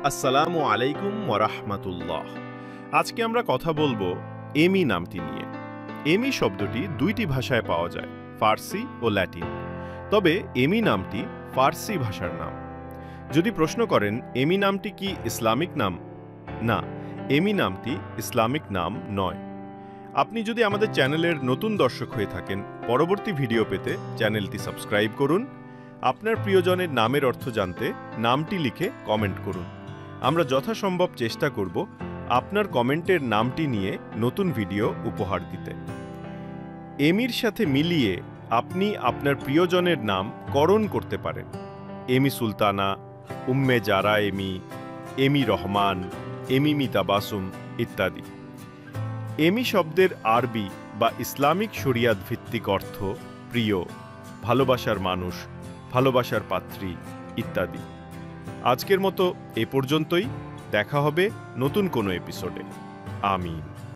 আসসালামু আলাইকুম ওয়ারাহমাতুল্লাহ। আজকে আমরা কথা বলবো এমি নামটি নিয়ে। এমি শব্দটি দুইটি ভাষায় পাওয়া যায়, ফার্সি ও ল্যাটিন। তবে এমি নামটি ফার্সি ভাষার নাম। যদি প্রশ্ন করেন এমি নামটি কি ইসলামিক নাম, না, এমি নামটি ইসলামিক নাম নয়। আপনি যদি আমাদের চ্যানেলের নতুন দর্শক হয়ে থাকেন, পরবর্তী ভিডিও পেতে চ্যানেলটি সাবস্ক্রাইব করুন। আপনার প্রিয়জনের নামের অর্থ জানতে নামটি লিখে কমেন্ট করুন। আমরা যথাসম্ভব চেষ্টা করব আপনার কমেন্টের নামটি নিয়ে নতুন ভিডিও উপহার দিতে। এমির সাথে মিলিয়ে আপনি আপনার প্রিয়জনের নাম করণ করতে পারেন। এমি সুলতানা, উম্মে জারা এমি, এমি রহমান, এমি মিতাবাসুম ইত্যাদি। এমি শব্দের আরবি বা ইসলামিক শরিয়াত ভিত্তিক অর্থ প্রিয়, ভালোবাসার মানুষ, ভালোবাসার পাত্রী ইত্যাদি। আজকের মতো এ পর্যন্তই। দেখা হবে নতুন কোনো এপিসোডে। আমিন।